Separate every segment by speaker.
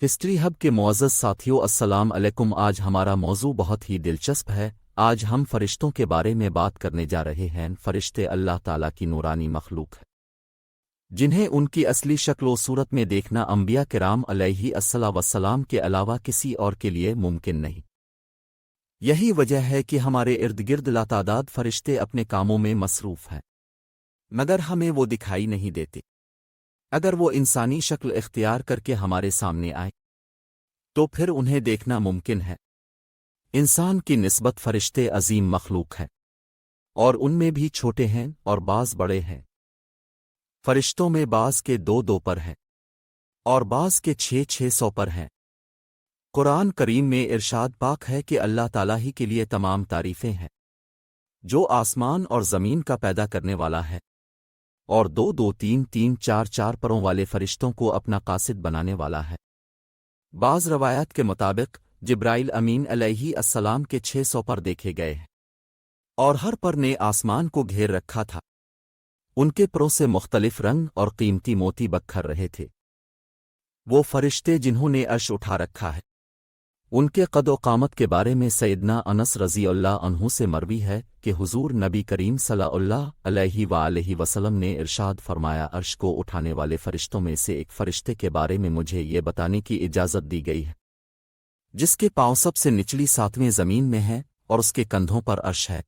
Speaker 1: History hub کے معزز ساتھیوں، السلام علیکم۔ آج ہمارا موضوع بہت ہی دلچسپ ہے۔ آج ہم فرشتوں کے بارے میں بات کرنے جا رہے ہیں۔ فرشتے اللہ تعالیٰ کی نورانی مخلوق ہے، جنہیں ان کی اصلی شکل و صورت میں دیکھنا انبیاء کرام علیہ الصلاۃ والسلام کے علاوہ کسی اور کے لیے ممکن نہیں۔ یہی وجہ ہے کہ ہمارے ارد گرد لاتعداد فرشتے اپنے کاموں میں مصروف ہیں، مگر ہمیں وہ دکھائی نہیں دیتے۔ اگر وہ انسانی شکل اختیار کر کے ہمارے سامنے آئے تو پھر انہیں دیکھنا ممکن ہے۔ انسان کی نسبت فرشتے عظیم مخلوق ہیں، اور ان میں بھی چھوٹے ہیں اور بعض بڑے ہیں۔ فرشتوں میں بعض کے 2 پر ہیں اور بعض کے 600 پر ہیں۔ قرآن کریم میں ارشاد پاک ہے کہ اللہ تعالیٰ ہی کے لیے تمام تعریفیں ہیں، جو آسمان اور زمین کا پیدا کرنے والا ہے، اور 2 3 4 پروں والے فرشتوں کو اپنا قاصد بنانے والا ہے۔ بعض روایات کے مطابق جبرائیل امین علیہ السلام کے 600 پر دیکھے گئے ہیں، اور ہر پر نے آسمان کو گھیر رکھا تھا۔ ان کے پروں سے مختلف رنگ اور قیمتی موتی بکھر رہے تھے۔ وہ فرشتے جنہوں نے عرش اٹھا رکھا ہے، ان کے قد و قامت کے بارے میں سیدنا انس رضی اللہ عنہ سے مروی ہے کہ حضور نبی کریم صلی اللہ علیہ وآلہ وسلم نے ارشاد فرمایا، عرش کو اٹھانے والے فرشتوں میں سے ایک فرشتے کے بارے میں مجھے یہ بتانے کی اجازت دی گئی ہے، جس کے پاؤں سب سے نچلی 7ویں زمین میں ہے اور اس کے کندھوں پر عرش ہے۔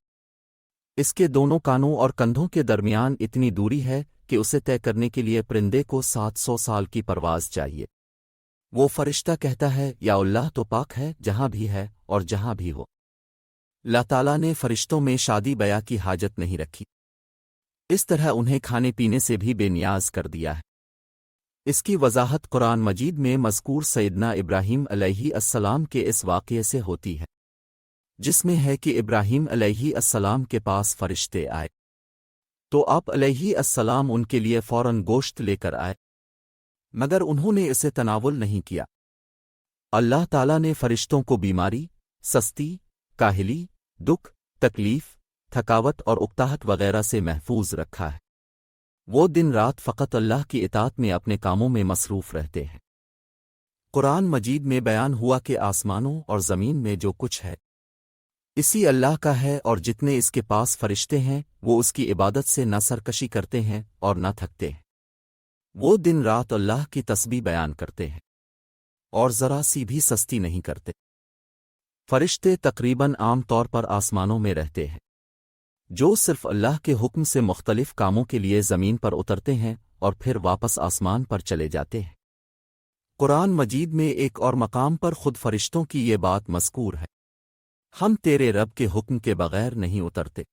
Speaker 1: اس کے دونوں کانوں اور کندھوں کے درمیان اتنی دوری ہے کہ اسے طے کرنے کے لیے پرندے کو 700 سال کی پرواز چاہیے۔ وہ فرشتہ کہتا ہے، یا اللہ تو پاک ہے جہاں بھی ہے اور جہاں بھی ہو۔ اللہ تعالیٰ نے فرشتوں میں شادی بیاہ کی حاجت نہیں رکھی، اس طرح انہیں کھانے پینے سے بھی بے نیاز کر دیا ہے۔ اس کی وضاحت قرآن مجید میں مذکور سیدنا ابراہیم علیہ السلام کے اس واقعے سے ہوتی ہے، جس میں ہے کہ ابراہیم علیہ السلام کے پاس فرشتے آئے تو آپ علیہ السلام ان کے لیے فوراً گوشت لے کر آئے، مگر انہوں نے اسے تناول نہیں کیا۔ اللہ تعالیٰ نے فرشتوں کو بیماری، سستی، کاہلی، دکھ، تکلیف، تھکاوٹ اور اکتاہٹ وغیرہ سے محفوظ رکھا ہے۔ وہ دن رات فقط اللہ کی اطاعت میں اپنے کاموں میں مصروف رہتے ہیں۔ قرآن مجید میں بیان ہوا کہ آسمانوں اور زمین میں جو کچھ ہے اسی اللہ کا ہے، اور جتنے اس کے پاس فرشتے ہیں وہ اس کی عبادت سے نہ سرکشی کرتے ہیں اور نہ تھکتے ہیں۔ وہ دن رات اللہ کی تسبیح بیان کرتے ہیں اور ذرا سی بھی سستی نہیں کرتے۔ فرشتے تقریباً عام طور پر آسمانوں میں رہتے ہیں، جو صرف اللہ کے حکم سے مختلف کاموں کے لیے زمین پر اترتے ہیں اور پھر واپس آسمان پر چلے جاتے ہیں۔ قرآن مجید میں ایک اور مقام پر خود فرشتوں کی یہ بات مذکور ہے، ہم تیرے رب کے حکم کے بغیر نہیں اترتے۔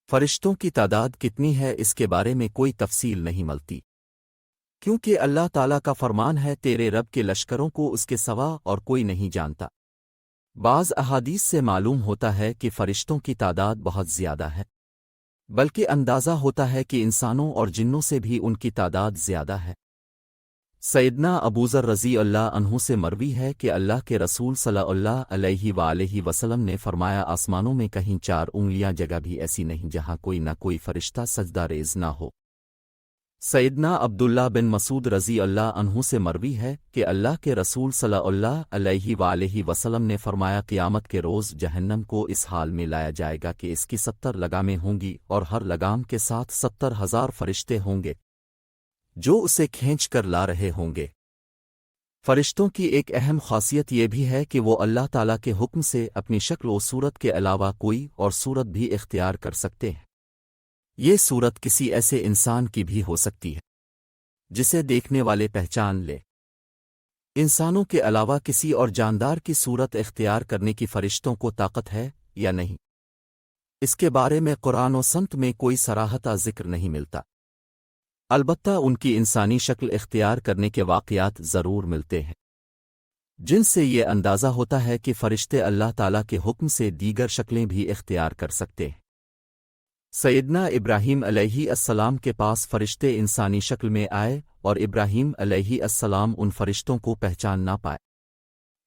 Speaker 1: فرشتوں کی تعداد کتنی ہے اس کے بارے میں کوئی تفصیل نہیں ملتی، کیونکہ اللہ تعالیٰ کا فرمان ہے، تیرے رب کے لشکروں کو اس کے سوا اور کوئی نہیں جانتا۔ بعض احادیث سے معلوم ہوتا ہے کہ فرشتوں کی تعداد بہت زیادہ ہے، بلکہ اندازہ ہوتا ہے کہ انسانوں اور جنوں سے بھی ان کی تعداد زیادہ ہے۔ سیدنا ابوذر رضی اللہ عنہ سے مروی ہے کہ اللہ کے رسول صلی اللہ علیہ وآلہ وسلم نے فرمایا، آسمانوں میں کہیں 4 انگلیاں جگہ بھی ایسی نہیں جہاں کوئی نہ کوئی فرشتہ سجدہ ریز نہ ہو۔ سیدنا عبداللہ بن مسعود رضی اللہ عنہ سے مروی ہے کہ اللہ کے رسول صلی اللہ علیہ وآلہ وسلم نے فرمایا، قیامت کے روز جہنم کو اس حال میں لایا جائے گا کہ اس کی 70 لگامیں ہوں گی، اور ہر لگام کے ساتھ 70,000 فرشتے ہوں گے جو اسے کھینچ کر لا رہے ہوں گے۔ فرشتوں کی ایک اہم خاصیت یہ بھی ہے کہ وہ اللہ تعالیٰ کے حکم سے اپنی شکل و صورت کے علاوہ کوئی اور صورت بھی اختیار کر سکتے ہیں۔ یہ صورت کسی ایسے انسان کی بھی ہو سکتی ہے جسے دیکھنے والے پہچان لے۔ انسانوں کے علاوہ کسی اور جاندار کی صورت اختیار کرنے کی فرشتوں کو طاقت ہے یا نہیں، اس کے بارے میں قرآن و سنت میں کوئی صراحتہ ذکر نہیں ملتا، البتہ ان کی انسانی شکل اختیار کرنے کے واقعات ضرور ملتے ہیں، جن سے یہ اندازہ ہوتا ہے کہ فرشتے اللہ تعالیٰ کے حکم سے دیگر شکلیں بھی اختیار کر سکتے ہیں۔ سیدنا ابراہیم علیہ السلام کے پاس فرشتے انسانی شکل میں آئے اور ابراہیم علیہ السلام ان فرشتوں کو پہچان نہ پائے۔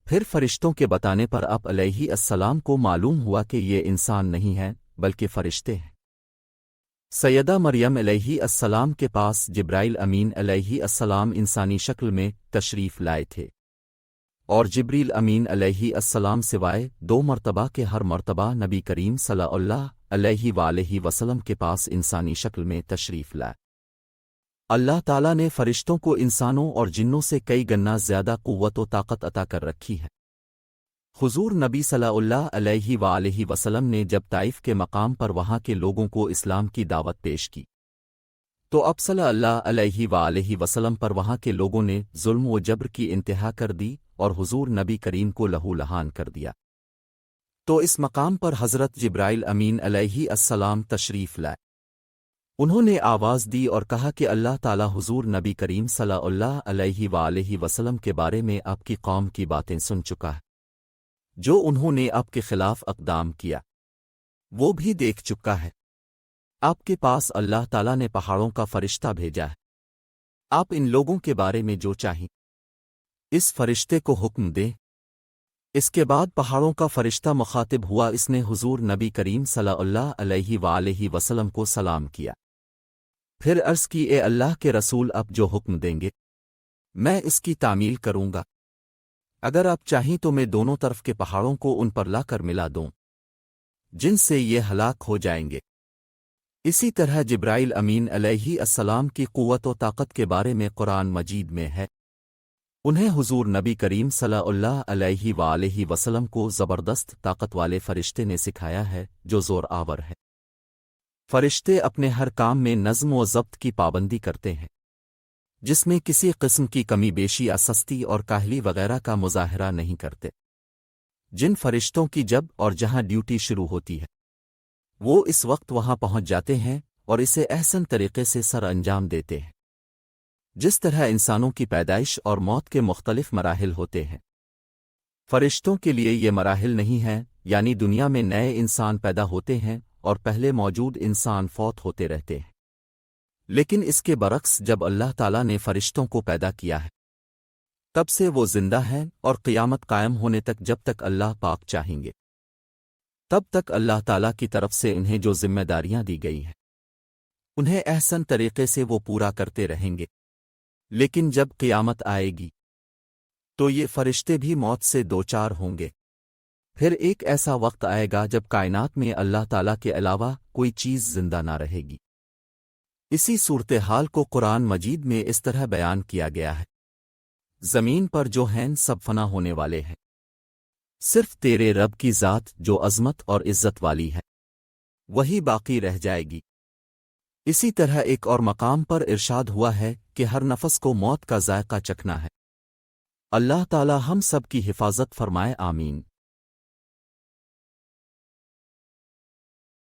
Speaker 1: پھر فرشتوں کے بتانے پر آپ علیہ السلام کو معلوم ہوا کہ یہ انسان نہیں ہیں بلکہ فرشتے ہیں۔ سیدہ مریم علیہ السلام کے پاس جبرائیل امین علیہ السلام انسانی شکل میں تشریف لائے تھے۔ اور جبریل امین علیہ السلام سوائے 2 مرتبہ کے ہر مرتبہ نبی کریم صلی اللہ علیہ وآلہ وسلم کے پاس انسانی شکل میں تشریف لائے۔ اللہ تعالیٰ نے فرشتوں کو انسانوں اور جنوں سے کئی گنا زیادہ قوت و طاقت عطا کر رکھی ہے۔ حضور نبی صلی اللہ علیہ وآلہ وسلم نے جب طائف کے مقام پر وہاں کے لوگوں کو اسلام کی دعوت پیش کی تو اب صلی اللہ علیہ وآلہ وسلم پر وہاں کے لوگوں نے ظلم و جبر کی انتہا کر دی اور حضور نبی کریم کو لہو لہان کر دیا۔ تو اس مقام پر حضرت جبرائیل امین علیہ السلام تشریف لائے۔ انہوں نے آواز دی اور کہا کہ اللہ تعالیٰ حضور نبی کریم صلی اللہ علیہ وآلہ وسلم کے بارے میں آپ کی قوم کی باتیں سن چکا ہے، جو انہوں نے آپ کے خلاف اقدام کیا وہ بھی دیکھ چکا ہے۔ آپ کے پاس اللہ تعالیٰ نے پہاڑوں کا فرشتہ بھیجا ہے، آپ ان لوگوں کے بارے میں جو چاہیں اس فرشتے کو حکم دیں۔ اس کے بعد پہاڑوں کا فرشتہ مخاطب ہوا، اس نے حضور نبی کریم صلی اللہ علیہ وآلہ وسلم کو سلام کیا، پھر عرض کی اے اللہ کے رسول اب جو حکم دیں گے میں اس کی تعمیل کروں گا، اگر آپ چاہیں تو میں دونوں طرف کے پہاڑوں کو ان پر لا کر ملا دوں جن سے یہ ہلاک ہو جائیں گے۔ اسی طرح جبرائیل امین علیہ السلام کی قوت و طاقت کے بارے میں قرآن مجید میں ہے، انہیں حضور نبی کریم صلی اللہ علیہ وآلہ وسلم کو زبردست طاقت والے فرشتے نے سکھایا ہے جو زور آور ہے۔ فرشتے اپنے ہر کام میں نظم و ضبط کی پابندی کرتے ہیں، جس میں کسی قسم کی کمی بیشی یا سستی اور کاہلی وغیرہ کا مظاہرہ نہیں کرتے۔ جن فرشتوں کی جب اور جہاں ڈیوٹی شروع ہوتی ہے وہ اس وقت وہاں پہنچ جاتے ہیں اور اسے احسن طریقے سے سر انجام دیتے ہیں۔ جس طرح انسانوں کی پیدائش اور موت کے مختلف مراحل ہوتے ہیں، فرشتوں کے لیے یہ مراحل نہیں ہیں، یعنی دنیا میں نئے انسان پیدا ہوتے ہیں اور پہلے موجود انسان فوت ہوتے رہتے ہیں، لیکن اس کے برعکس جب اللہ تعالیٰ نے فرشتوں کو پیدا کیا ہے تب سے وہ زندہ ہیں اور قیامت قائم ہونے تک جب تک اللہ پاک چاہیں گے تب تک اللہ تعالیٰ کی طرف سے انہیں جو ذمہ داریاں دی گئی ہیں انہیں احسن طریقے سے وہ پورا کرتے رہیں گے۔ لیکن جب قیامت آئے گی تو یہ فرشتے بھی موت سے دوچار ہوں گے، پھر ایک ایسا وقت آئے گا جب کائنات میں اللہ تعالیٰ کے علاوہ کوئی چیز زندہ نہ رہے گی۔ اسی صورتحال کو قرآن مجید میں اس طرح بیان کیا گیا ہے، زمین پر جو ہیں سب فنا ہونے والے ہیں، صرف تیرے رب کی ذات جو عظمت اور عزت والی ہے وہی باقی رہ جائے گی۔ اسی طرح ایک اور مقام پر ارشاد ہوا ہے کہ ہر نفس کو موت کا ذائقہ چکھنا ہے۔ اللہ تعالی ہم سب کی حفاظت فرمائے، آمین۔